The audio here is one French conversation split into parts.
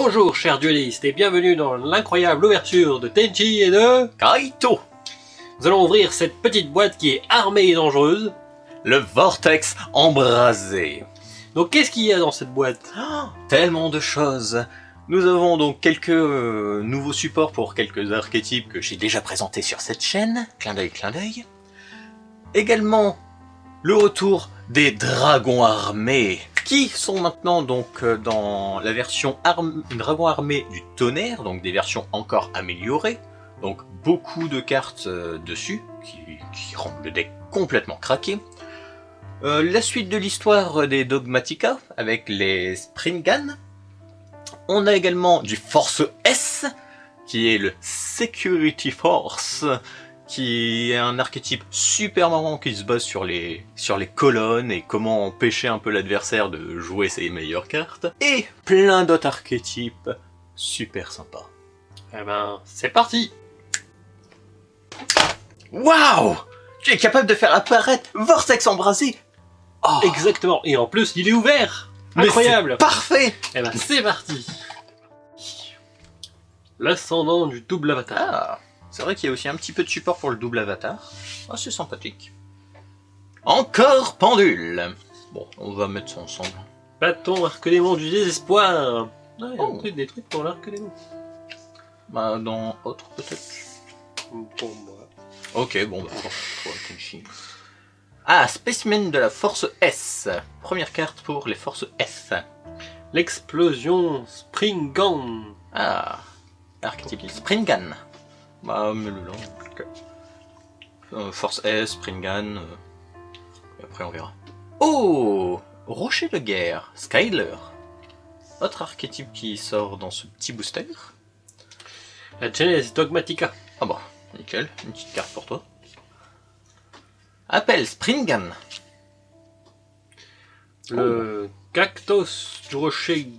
Bonjour chers duellistes et bienvenue dans l'incroyable ouverture de Tenchi et de Kaito. Nous allons ouvrir cette petite boîte qui est armée et dangereuse. Le vortex embrasé. Donc qu'est-ce qu'il y a dans cette boîte? Tellement de choses. Nous avons donc quelques nouveaux supports pour quelques archétypes que j'ai déjà présentés sur cette chaîne. Clin d'œil, clin d'œil. Également, le retour des dragons armés, qui sont maintenant donc dans la version dragon armé du tonnerre, donc des versions encore améliorées. Donc beaucoup de cartes dessus, qui rendent le deck complètement craqué. La suite de l'histoire des Dogmatica, avec les Springan. On a également du Force S, qui est le Security Force, qui est un archétype super marrant qui se base sur les colonnes et comment empêcher un peu l'adversaire de jouer ses meilleures cartes. Et plein d'autres archétypes super sympas. Eh ben, c'est parti. Waouh! Tu es capable de faire apparaître Vortex embrasé! Oh. Exactement, et en plus il est ouvert. Incroyable. Parfait! Eh ben c'est parti. L'ascendant du double avatar. Ah, c'est vrai qu'il y a aussi un petit peu de support pour le double avatar. Ah, c'est sympathique. Encore pendule. Bon, on va mettre ça ensemble. Bâton arc-démon du désespoir. Ah, il y a des trucs pour l'arc-démon. Bah, dans autre peut-être. Pour moi. Ok, bon, bah, pour Tenchi. Ah, spécimen de la force S. Première carte pour les forces S. L'explosion Springan. Ah, archétype Springan. Bah, mets-le là. Okay. Force S, Springan. Et après, on verra. Oh, Rocher de guerre, Skyler. Autre archétype qui sort dans ce petit booster. La Genesis Dogmatica. Ah bah, nickel. Une petite carte pour toi. Appel Springan. Le Cactus du rocher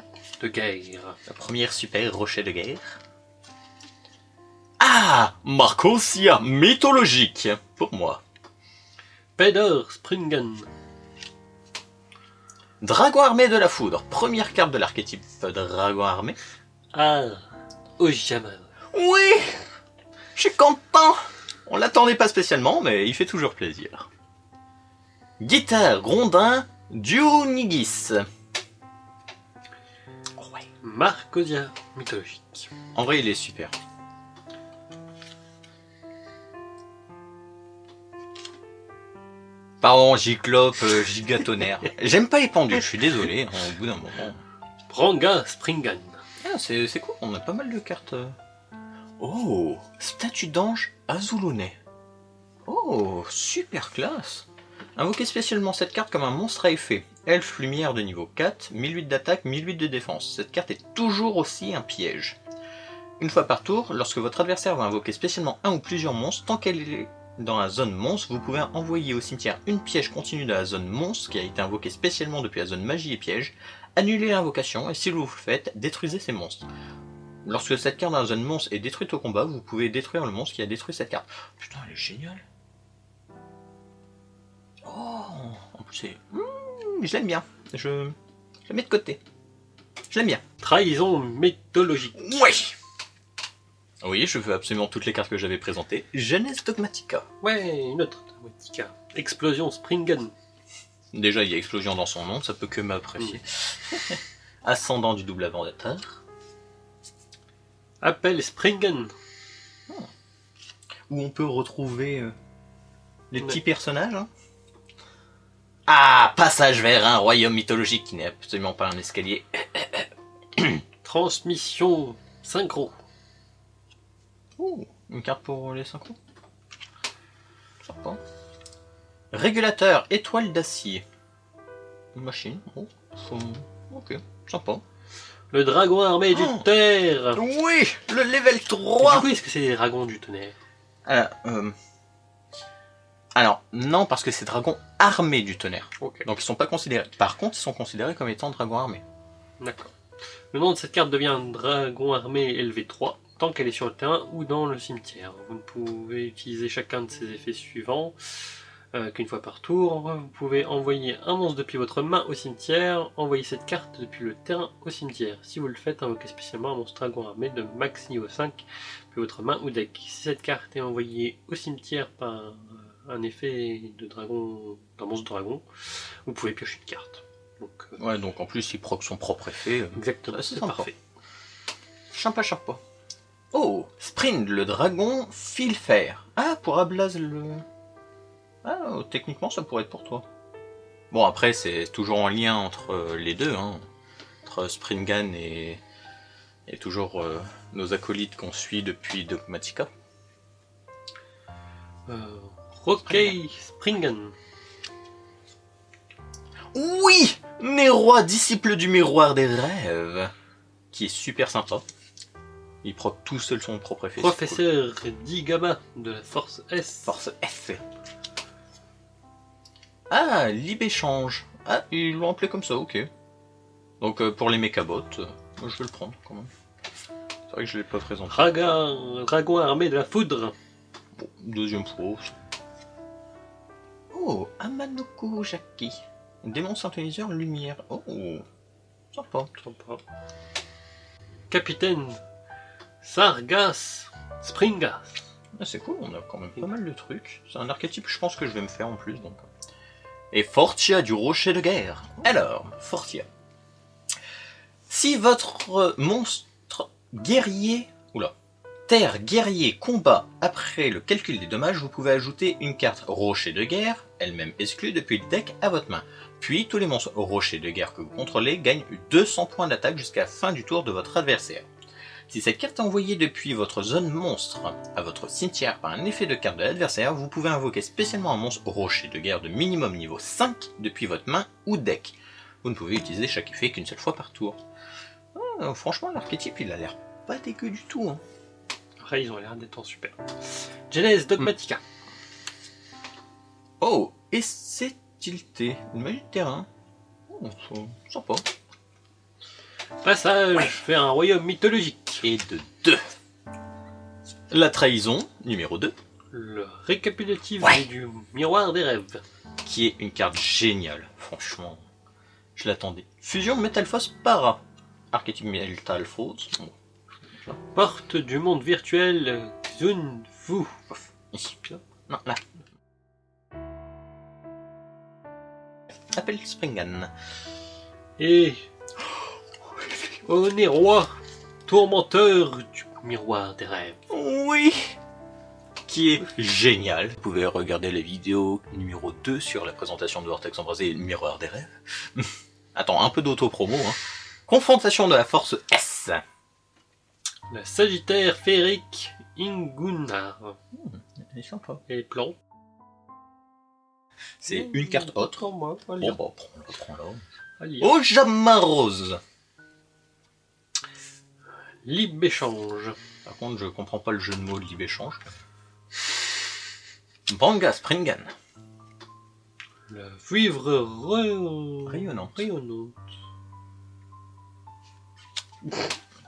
de guerre. La première super rocher de guerre. Ah, Marcosia mythologique pour moi. Peder Springan. Dragon armé de la foudre. Première carte de l'archétype dragon armé. Ah, Ojama. Oui, je suis content. On l'attendait pas spécialement, mais il fait toujours plaisir. Guitare Grondin Dionygis. Ouais. Marcosia mythologique. En vrai, il est super. Pardon, Giclope, Gigatonnerre. J'aime pas les pendus, je suis désolé, au bout d'un moment. Pranga Springan. Ah, c'est cool, on a pas mal de cartes. Oh, statue d'ange Azulone. Oh, super classe. Invoquez spécialement cette carte comme un monstre à effet. Elfe lumière de niveau 4, 1008 d'attaque, 1008 de défense. Cette carte est toujours aussi un piège. Une fois par tour, lorsque votre adversaire va invoquer spécialement un ou plusieurs monstres, tant qu'elle est dans la zone monstre, vous pouvez envoyer au cimetière une piège continue de la zone monstre qui a été invoquée spécialement depuis la zone magie et piège, annulez l'invocation et si vous le faites, détruisez ces monstres. Lorsque cette carte dans la zone monstre est détruite au combat, vous pouvez détruire le monstre qui a détruit cette carte. Putain, elle est géniale. Oh, en plus c'est... je l'aime bien. Je la mets de côté. Je l'aime bien. Trahison mythologique. Oui. Oui, je veux absolument toutes les cartes que j'avais présentées. Jeunesse Dogmatica. Ouais, une autre Dogmatica. Explosion Springan. Déjà, il y a explosion dans son nom, ça peut que m'apprécier. Ascendant du double avatar. Appel Springan. Où on peut retrouver les petits personnages. Hein. Ah, passage vers un royaume mythologique qui n'est absolument pas un escalier. Transmission synchro. Oh, une carte pour les synchros. Sympa. Régulateur étoile d'acier. Machine. Oh, ok, sympa. Le dragon armé du tonnerre. Oui, le level 3. Du coup, est-ce que c'est des dragons du tonnerre? Alors, non, parce que c'est dragons armés du tonnerre. Okay. Donc ils sont pas considérés. Par contre, ils sont considérés comme étant dragons armés. D'accord. Le nom de cette carte devient dragon armé élevé 3, tant qu'elle est sur le terrain ou dans le cimetière. Vous ne pouvez utiliser chacun de ces effets suivants. qu'une fois par tour. Vous pouvez envoyer un monstre depuis votre main au cimetière. Envoyez cette carte depuis le terrain au cimetière. Si vous le faites, invoquez spécialement un monstre dragon armé de max niveau 5 depuis votre main ou deck. Si cette carte est envoyée au cimetière par un effet de dragon, d'un monstre dragon, vous pouvez piocher une carte. Donc, ouais, donc en plus il proc son propre effet. Exactement, c'est c'est sympa. parfait. Sympa. Oh, Sprint, le dragon file fer. Ah, pour Ablaz le... Ah, techniquement ça pourrait être pour toi. Bon, après c'est toujours en lien entre les deux, hein. Entre Springan et toujours nos acolytes qu'on suit depuis Dogmatica. Rockey Springan. Oui, Miroir, disciple du miroir des rêves, qui est super sympa. Il proc tout seul son propre effet. Professeur Digaba de la Force S. Force F. Ah, Libéchange. Ah, ils l'ont appelé comme ça, ok. Donc pour les mécabots, moi je vais le prendre quand même. C'est vrai que je l'ai pas présenté. Dragon armé de la foudre. Bon, deuxième fois. Oh, Amanoko Jaki. Démon synthoniseur lumière. Oh, sympa. Capitaine Sargas Springas. Ah, c'est cool, on a quand même pas mal de trucs. C'est un archétype, je pense que je vais me faire en plus. Donc. Et Fortia du rocher de guerre. Alors, Fortia. Si votre monstre guerrier, terre guerrier combat après le calcul des dommages, vous pouvez ajouter une carte rocher de guerre, elle-même exclue depuis le deck, à votre main. Puis tous les monstres rochers de guerre que vous contrôlez gagnent 200 points d'attaque jusqu'à la fin du tour de votre adversaire. Si cette carte est envoyée depuis votre zone monstre à votre cimetière par un effet de carte de l'adversaire, vous pouvez invoquer spécialement un monstre rocher de guerre de minimum niveau 5 depuis votre main ou deck. Vous ne pouvez utiliser chaque effet qu'une seule fois par tour. Franchement, l'archétype il a l'air pas dégueu du tout. Hein. Après, ils ont l'air d'être en super. Genèse Dogmatica. Oh, et c'est tilté. Une magie de terrain. Oh, sympa. Passage vers un royaume mythologique. Et de 2. La trahison, numéro 2. Le récapitulatif du miroir des rêves. Qui est une carte géniale, franchement. Je l'attendais. Fusion Metalphos Para. Archétype Metalphos. Bon. Porte du monde virtuel Xunfu. Ici. Non, là. Appelle Springan. Et Onérois, tourmenteur du miroir des rêves. Oui. Qui est génial. Vous pouvez regarder la vidéo numéro 2 sur la présentation de Vortex Embrasé et le miroir des rêves. Attends, un peu d'auto-promo. Hein. Confrontation de la force S. La Sagittaire féerique Ingunnar. Elle est sympa. Et les plans. C'est une carte autre. Bon, Bon, bah, prends-la. Oh, Ojamarose. Libre-échange. Par contre, je comprends pas le jeu de mots de libre-échange. Banga Springan. La vivre Rayonnante.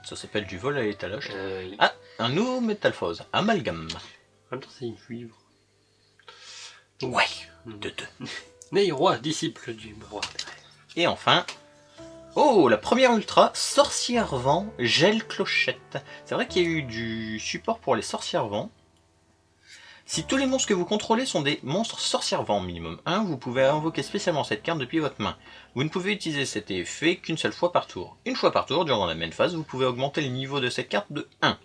Ça s'appelle du vol à l'étalage. Ah, un nouveau métalphose. Amalgame. En même temps, c'est une vivre. Ouais, de 2. Neyrois, disciple du miroir des rêves. Et enfin, oh, la première ultra, sorcière vent, gel clochette. C'est vrai qu'il y a eu du support pour les sorcières vent. Si tous les monstres que vous contrôlez sont des monstres sorcières vent minimum 1, vous pouvez invoquer spécialement cette carte depuis votre main. Vous ne pouvez utiliser cet effet qu'une seule fois par tour. Une fois par tour, durant la même phase, vous pouvez augmenter le niveau de cette carte de 1.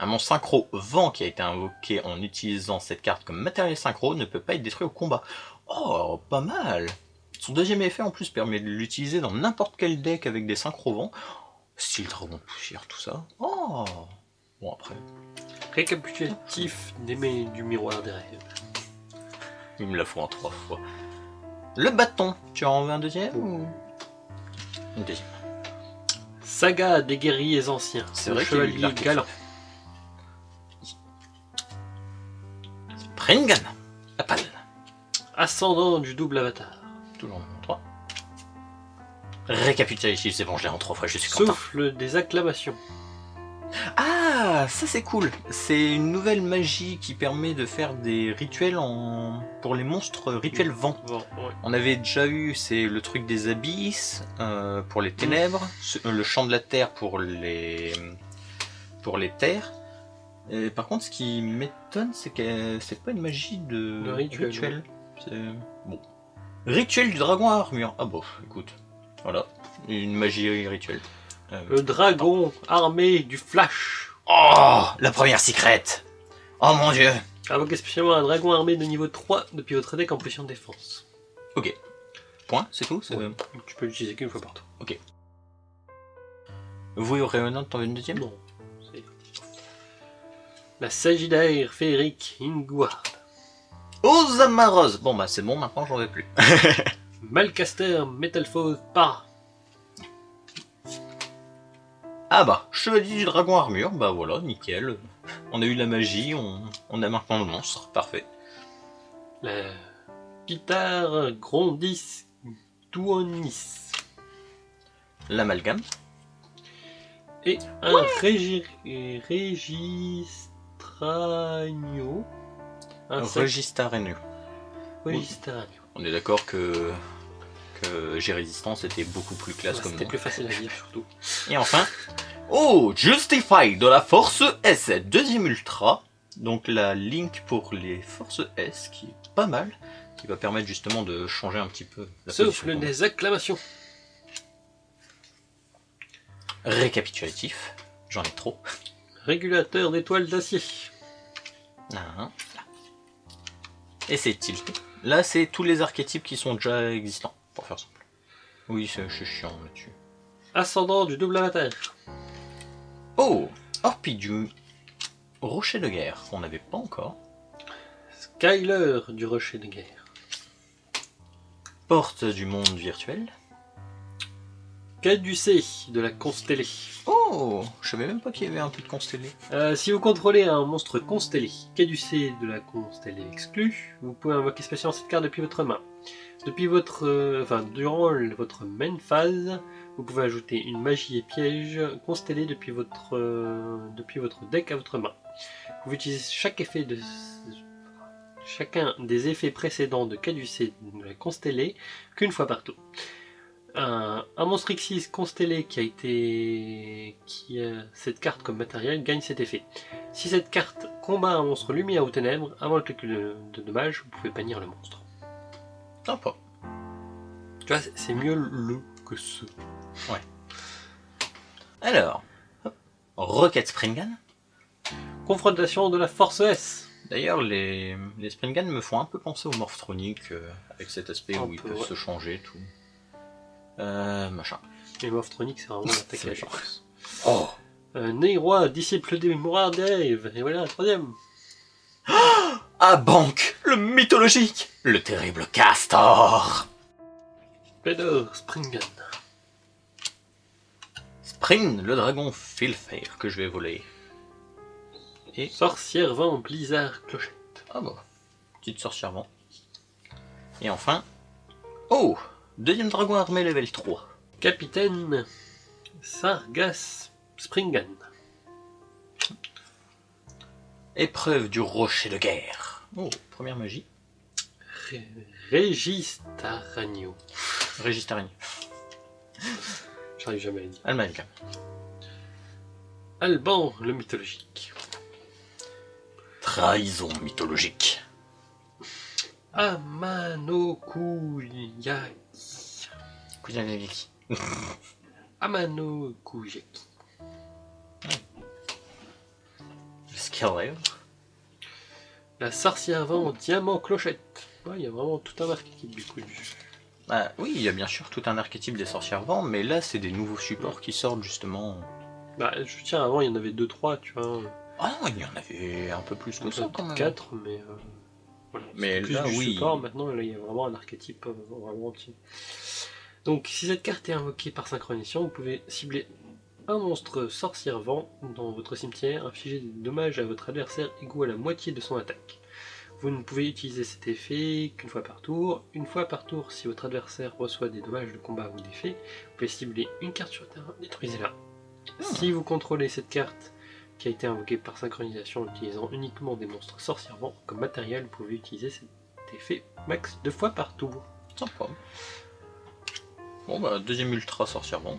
Un monstre synchro vent qui a été invoqué en utilisant cette carte comme matériel synchro ne peut pas être détruit au combat. Oh, pas mal. Son deuxième effet en plus permet de l'utiliser dans n'importe quel deck avec des synchro vents. Style dragon de poussière, tout ça. Oh. Bon après. Récapitulatif du miroir des rêves. Il me la faut en 3 fois. Le bâton, tu en veux un deuxième ou... Une deuxième. Saga des guerriers anciens. C'est le vrai qu'il y a eu de chevalier l'arc. galant. Springan. Apal. Ascendant du double avatar. Toujours en 3. Récapitulatif, c'est bon, je l'ai en 3 fois, je suis content. Souffle des acclamations. Ah, ça c'est cool. C'est une nouvelle magie qui permet de faire des rituels pour les monstres rituels vent. Bon, ouais. On avait déjà eu, c'est le truc des abysses pour les ténèbres, le champ de la terre pour les terres. Et par contre, ce qui m'étonne, c'est que c'est pas une magie de rituel. C'est bon. Rituel du dragon à armure. Ah bon, écoute, voilà, une magie rituelle. Le dragon armé du flash. Oh, la première secrète. Oh mon dieu. Invoquez spécialement un dragon armé de niveau 3 depuis votre deck en position de défense. Ok. Point, c'est tout. Ouais. Tu peux l'utiliser qu'une fois partout. Ok. Vous aurez un autre, t'en veux une deuxième? Non. La Sagittaire féerique Ingward. Ozamarose. Bon bah c'est bon, maintenant j'en veux plus. Malcaster Metalfoes Para. Ah bah, chevalier du dragon armure, bah voilà, nickel. On a eu la magie, on a maintenant le monstre, parfait. La guitare Grondis Tuonis. L'amalgame. Et un Registragno. Registragno. Registragno. On est d'accord que j'ai résistance était beaucoup plus classe comme C'était nom. plus facile à dire surtout. Et enfin, oh, Justify de la Force S, deuxième ultra. Donc la Link pour les Forces S, qui est pas mal, qui va permettre justement de changer un petit peu la Souffle des acclamations. Récapitulatif, j'en ai trop. Régulateur d'étoiles d'acier. Ah. Et c'est tilté. Là, c'est tous les archétypes qui sont déjà existants, pour faire simple. Oui, c'est chiant là-dessus. Ascendant du double avatar. Oh, Orpi du Rocher de Guerre, qu'on n'avait pas encore. Skyler du Rocher de Guerre. Porte du monde virtuel. Caducée de la Constellée. Oh, je savais même pas qu'il y avait un peu de constellé. Si vous contrôlez un monstre constellé, caducé de la constellée exclue, vous pouvez invoquer spécialement cette carte depuis votre main. Durant votre main phase, vous pouvez ajouter une magie et piège constellé depuis votre deck à votre main. Vous pouvez utiliser chacun des effets précédents de caducé de la constellée qu'une fois par tour. Un monstre Xyz constellé qui a cette carte comme matériel gagne cet effet. Si cette carte combat un monstre lumière ou ténèbres, avant le calcul de dommages, vous pouvez bannir le monstre. Sympa. Tu vois, c'est mieux le que ce. Ouais. Alors, hop. Rocket Springan. Confrontation de la Force S. D'ailleurs, les Springan me font un peu penser aux Morphthroniques, avec cet aspect où ils peuvent se changer, tout. Machin. Les Morphthroniques, c'est vraiment l'attaque à la chance. Oh. Neyrois, disciple des Mourards des Rêves. Et voilà, troisième. Ah, Bank, le mythologique, le terrible Castor. Pedor, Springan. Spring, le dragon Filfair que je vais voler. Et Sorcière vent, Blizzard, Clochette. ah bah, petite sorcière vent. Et enfin, oh, deuxième dragon armé level 3. Capitaine, Sargas, Springan. Épreuve du rocher de guerre. Oh, première magie. Registaragno. Registaragno. J'arrive jamais à dire. Amalgame. Alban, le mythologique. Trahison mythologique. Amanokuyaki. Kuyaki. Amanokuyaki. Scaleo. La sorcière vent, diamant, clochette. Ouais, il y a vraiment tout un archétype du coup. Ah, oui, il y a bien sûr tout un archétype des sorcières vent, mais là c'est des nouveaux supports qui sortent justement. Bah, je tiens, avant il y en avait 2-3, tu vois. Ah non, il y en avait un peu plus que ça quand même. 4, mais. Voilà, mais plus là, du oui. support, maintenant, là, il y a vraiment un archétype vraiment entier. Donc, si cette carte est invoquée par synchronisation, vous pouvez cibler un monstre sorcière vent dans votre cimetière, infliger des dommages à votre adversaire égaux à la moitié de son attaque. Vous ne pouvez utiliser cet effet qu'une fois par tour. Une fois par tour, si votre adversaire reçoit des dommages de combat ou d'effet, vous pouvez cibler une carte sur le terrain, détruisez-la. Si vous contrôlez cette carte qui a été invoqué par synchronisation en utilisant uniquement des monstres sorcièrement. Comme matériel, vous pouvez utiliser cet effet max 2 fois par tour. Sympa. Bon bah, deuxième ultra sorcièrement.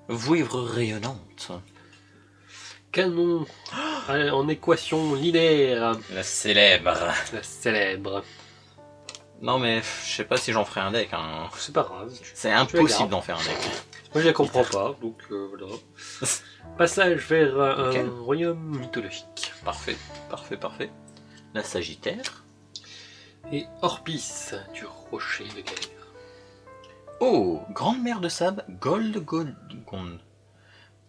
Vouivre rayonnante. Canon en équation linéaire. La célèbre. La célèbre. Non mais je sais pas si j'en ferai un deck. Hein. C'est pas grave. C'est impossible d'en faire un deck. Moi je la comprends pas, donc voilà. Passage vers Nickel. un royaume mythologique. Parfait, parfait, parfait. La Sagittaire. Et Orpis du rocher de guerre. Oh, grande mer de sable, Gold.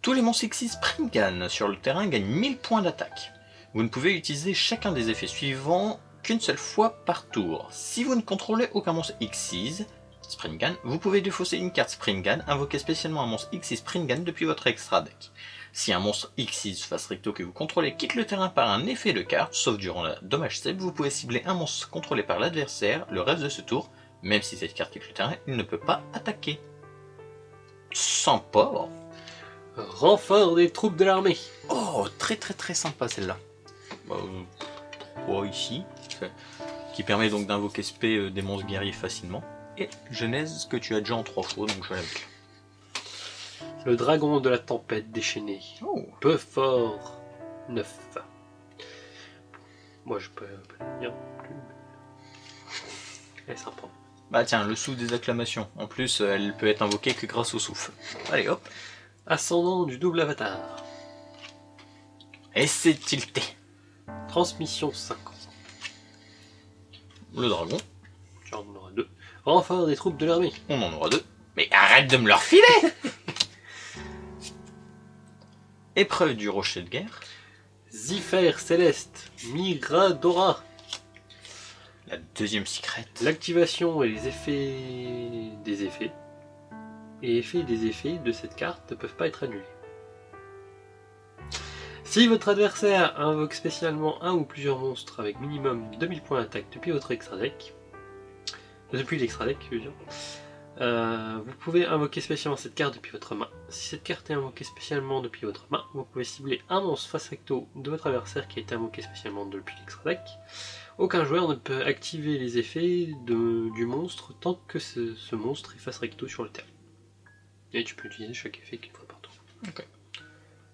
Tous les monstres Xyz Springan sur le terrain gagnent 1000 points d'attaque. Vous ne pouvez utiliser chacun des effets suivants qu'une seule fois par tour. Si vous ne contrôlez aucun monstre Xyz Springan, vous pouvez défausser une carte Springan, invoquer spécialement un monstre Xyz Springan depuis votre extra deck. Si un monstre Xyz face recto que vous contrôlez quitte le terrain par un effet de carte, sauf durant la dommage save, vous pouvez cibler un monstre contrôlé par l'adversaire le reste de ce tour. Même si cette carte quitte le terrain, il ne peut pas attaquer. Sympa. Renfort des troupes de l'armée. Oh, très très très sympa celle-là. Ici, qui permet donc d'invoquer SP des monstres guerriers facilement. Et Genèse que tu as déjà en 3 fois, donc je vais la mettre. Le dragon de la tempête déchaîné. Oh. Peu fort. 9. Moi je peux pas le dire non plus. Elle est sympa. Bah tiens, le souffle des acclamations. En plus, elle peut être invoquée que grâce au souffle. Allez hop. Ascendant du double avatar. Et c'est tilté. Transmission 50. Le dragon. Tu en auras 2. Renfort des troupes de l'armée. On en aura 2. Mais arrête de me leur filer. Épreuve du rocher de guerre. Ziffer céleste. Migradora. La deuxième secrète. L'activation et les effets des effets. Et effets des effets de cette carte ne peuvent pas être annulés. Si votre adversaire invoque spécialement un ou plusieurs monstres avec minimum 2000 points d'attaque depuis votre extra deck, depuis l'extra deck, je veux dire, vous pouvez invoquer spécialement cette carte depuis votre main. Si cette carte est invoquée spécialement depuis votre main, vous pouvez cibler un monstre face recto de votre adversaire qui a été invoqué spécialement depuis l'extra deck. Aucun joueur ne peut activer les effets du monstre tant que ce monstre est face recto sur le terrain. Et tu peux utiliser chaque effet qu'une fois par tour. Ok.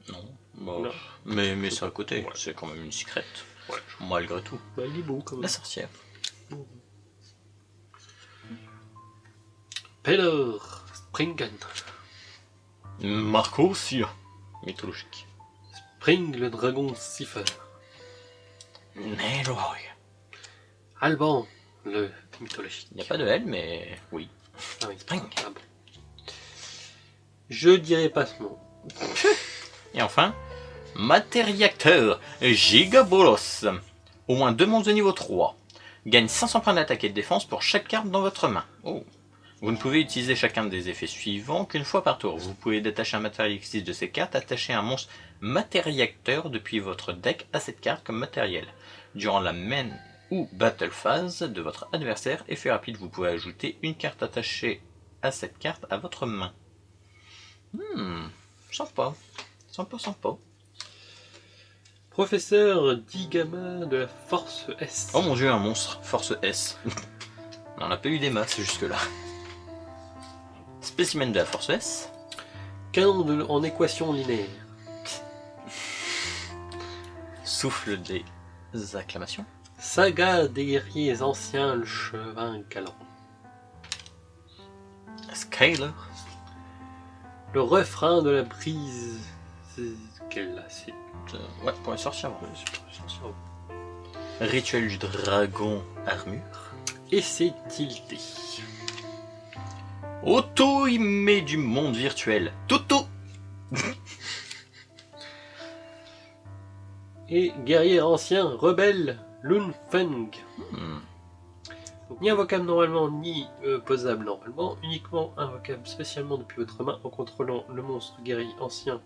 Non. Bon. Non. Mais c'est à côté. Ouais. C'est quand même une secrète. Ouais. Malgré tout. Bah, il est beau quand même. La sorcière. Pelor Springan. Marcosia. Mythologique. Spring le dragon Cipher. Neroy. Alban le mythologique. Il n'y a pas de L, mais oui. Ah oui, Spring. Ah bon. Je dirais pas ce mot. Et enfin, Matériacteur Gigabolos. Au moins 2 monstres de niveau 3. Gagne 500 points d'attaque et de défense pour chaque carte dans votre main. Oh. Vous ne pouvez utiliser chacun des effets suivants qu'une fois par tour. Vous pouvez détacher un matériel Xyz de ces cartes, attacher un monstre Matériacteur depuis votre deck à cette carte comme matériel. Durant la main ou battle phase de votre adversaire, effet rapide, vous pouvez ajouter une carte attachée à cette carte à votre main. Sympa. Sympa. Professeur Digama de la Force S. Oh mon dieu, un monstre. Force S. On n'en a pas eu des masses jusque-là. Spécimen de la Force S. Canon en équation linéaire. Souffle des acclamations. Saga des guerriers anciens, le chevin galant. Scaler. Le refrain de la brise. C'est quelle là c'est Ouais, pour les sorcières. sûr. Rituel du dragon armure. Et c'est tilté. Auto-immé du monde virtuel. Toto. Et guerrier ancien, rebelle, Lunfeng. Donc, ni invocable normalement, ni posable normalement, uniquement invocable spécialement depuis votre main en contrôlant le monstre guerrier ancien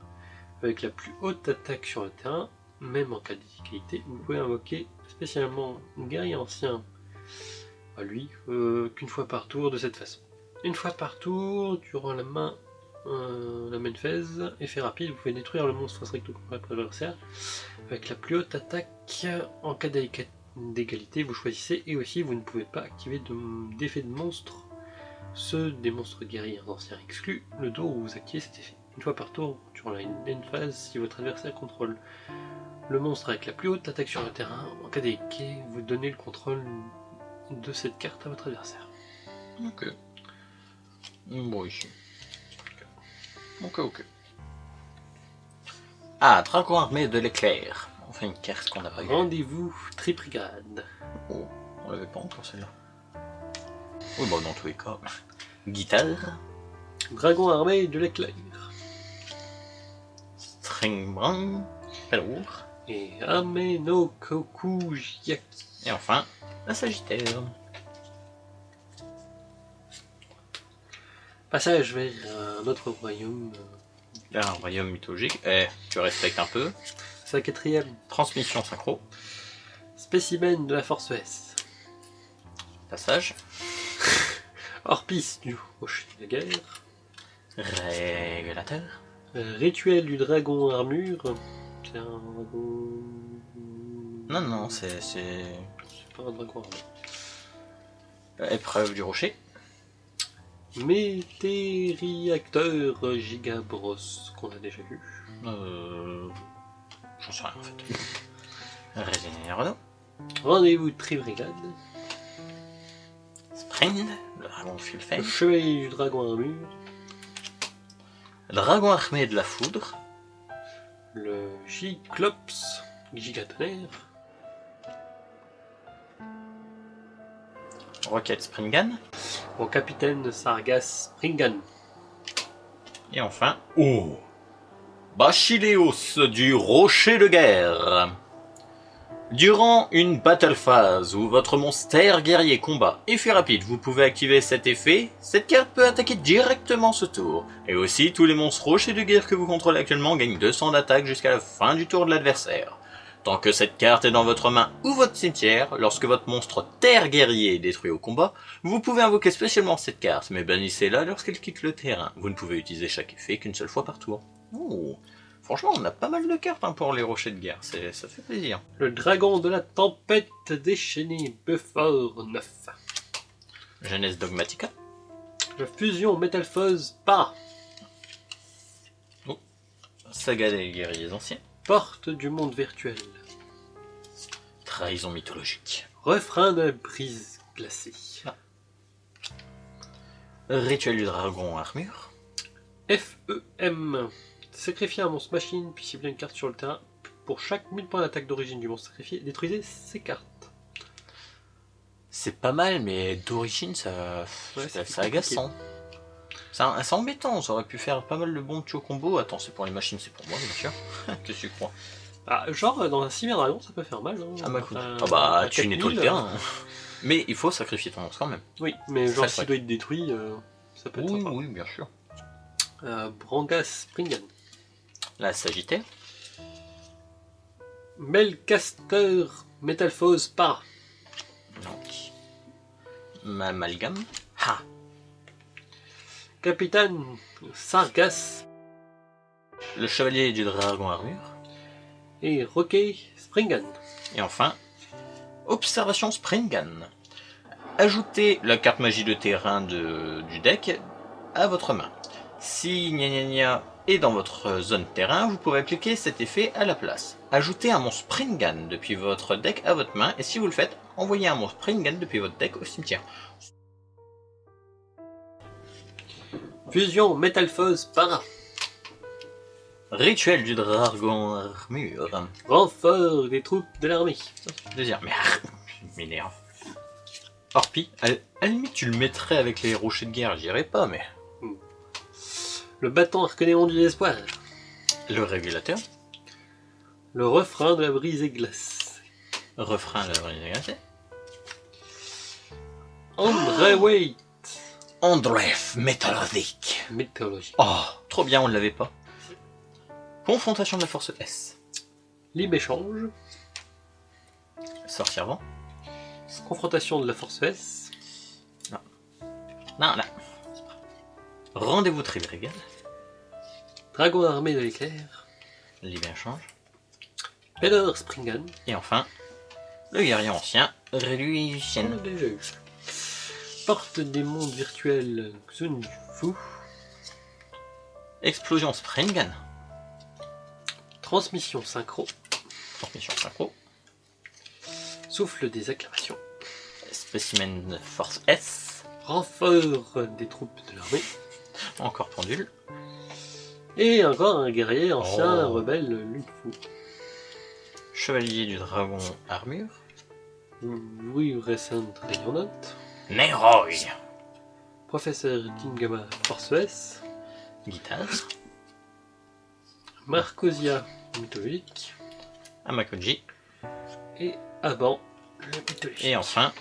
avec la plus haute attaque sur le terrain, même en cas de difficulté. Vous pouvez invoquer spécialement guerrier ancien à lui qu'une fois par tour de cette façon. Une fois par tour, durant la main la Menfez, effet rapide, vous pouvez détruire le monstre face recto contre votre adversaire avec la plus haute attaque. En cas d'égalité, vous choisissez, et aussi vous ne pouvez pas activer d'effet de monstre, ceux des monstres guerriers anciens exclus, le tour où vous activez cet effet. Une fois par tour, durant la phase, si votre adversaire contrôle le monstre avec la plus haute attaque sur le terrain, en cas d'égalité, vous donnez le contrôle de cette carte à votre adversaire. Ok. Bon, ici. Ok. Ah, dragon armé de l'éclair. Enfin, une carte qu'on n'a pas eu. Rendez-vous Tribrigade. Oh, on l'avait pas encore celle-là. Oui, bon, dans tous les cas. Guitare. Dragon armé de l'éclair. Stringbrand. Pelour. Et Ame no Kokujaki. Et enfin, la Sagittaire. Passage vers un autre royaume. Là, un royaume mythologique. Eh, tu respectes un peu. C'est la quatrième. Transmission synchro. Spécimen de la force S. Passage. Orpis du rocher de guerre. Régulateur. Rituel du dragon armure. C'est un dragon. Non, c'est C'est pas un dragon armure. épreuve du rocher. Métériacteur Gigabros, qu'on a déjà vu. J'en sais rien en fait. Régénération. Rendez-vous Tribrigade. Sprint, le dragon de Le Fulfeng. chevalier du dragon armure. Dragon armé de la foudre. Le Giclops Gigatonnerre. Rocket Springan. Au capitaine Sargas Springan. Et enfin, Basileus du rocher de guerre. Durant une battle phase où votre monstre guerrier combat effet rapide, vous pouvez activer cet effet. Cette carte peut attaquer directement ce tour. Et aussi, tous les monstres rochers de guerre que vous contrôlez actuellement gagnent 200 d'attaque jusqu'à la fin du tour de l'adversaire. Tant que cette carte est dans votre main ou votre cimetière, lorsque votre monstre terre guerrier est détruit au combat, vous pouvez invoquer spécialement cette carte, mais bannissez-la lorsqu'elle quitte le terrain. Vous ne pouvez utiliser chaque effet qu'une seule fois par tour. Franchement, on a pas mal de cartes pour les rochers de guerre, ça fait plaisir. Le dragon de la tempête déchaîné Buffer 9. Genèse Dogmatica. La fusion Metalphose Para. Saga des guerriers anciens. Porte du monde virtuel. Trahison mythologique. Refrain de la brise glacée. Rituel du dragon armure. FEM. Sacrifiez un monstre machine, puis ciblez une carte sur le terrain. Pour chaque 1000 points d'attaque d'origine du monstre sacrifié, détruisez ces cartes. C'est pas mal, mais d'origine, ça c'est agaçant. C'est embêtant, ça aurait pu faire pas mal de bons petits combos. Attends, c'est pour les machines, c'est pour moi, bien sûr. Qu'est-ce que tu crois? Ah, genre, dans un cyberdragon, ça peut faire mal. Hein. Ah bah écoute, À tu 4000, nettoies le terrain. Mais il faut sacrifier ton monstre quand même. Oui, mais Ça, genre, c'est s'il doit être détruit, ça peut être sympa. Oui, bien sûr. Brangas Springan. La Sagittaire. Melcaster Metalphose Para. Donc. Amalgame. Capitaine Sargas Le chevalier du dragon armure. et Rocky Springan. Et enfin, Observation Springan. Ajoutez la carte magie de terrain du deck à votre main. Si Gna est dans votre zone terrain, vous pourrez appliquer cet effet à la place. Ajoutez un monstre Springan depuis votre deck à votre main, et si vous le faites, envoyez un monstre Springan depuis votre deck au cimetière. Fusion Metalphose Para. Rituel du dragon armure. Renfort des troupes de l'armée. Deuxième, mais m'énerve. Orpi, à la limite tu le mettrais avec les rochers de guerre, j'irais pas, mais... Le bâton arcanéon du désespoir. Le régulateur. Le refrain de la brise et glace. Refrain de la brise. André Wait. Andref métallurgique. Mythologie. Oh, trop bien, on ne l'avait pas. Confrontation de la force S. Libre-échange. Sortir avant. Confrontation de la force S. Non, là. Rendez-vous Tribrigade. Dragon armé de l'éclair. Libyen change. Peller Springen. Et enfin, le guerrier ancien, réduit On Lucien. l'a déjà eu. Porte des mondes virtuels Xun Fu. Explosion Springen. Transmission synchro. Transmission synchro. Souffle des acclamations. Spécimen Force S. Renfort des troupes de l'armée. Encore pendule. Et encore un guerrier ancien Oh. rebelle Lung Fu. Chevalier du dragon armure. Louis Recent Rayonnote. Neroy. Professeur Kingama Force S. Guitare. Marcosia mythologique. Amakoji. Et Aban le mythologique. Et enfin,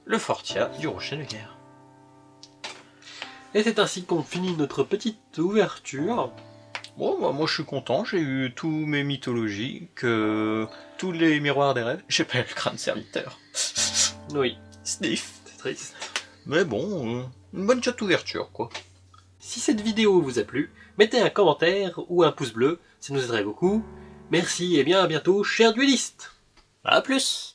le Fortia du rocher de guerre. Et c'est ainsi qu'on finit notre petite ouverture. Bon, bah, moi je suis content, j'ai eu tous mes mythologies, tous les miroirs des rêves. J'ai pas eu le crâne serviteur. Oui, Sniff. c'est triste. Mais bon, une bonne chat ouverture quoi. Si cette vidéo vous a plu, mettez un commentaire ou un pouce bleu, ça nous aiderait beaucoup. Merci et bien à bientôt, chers duellistes. À plus.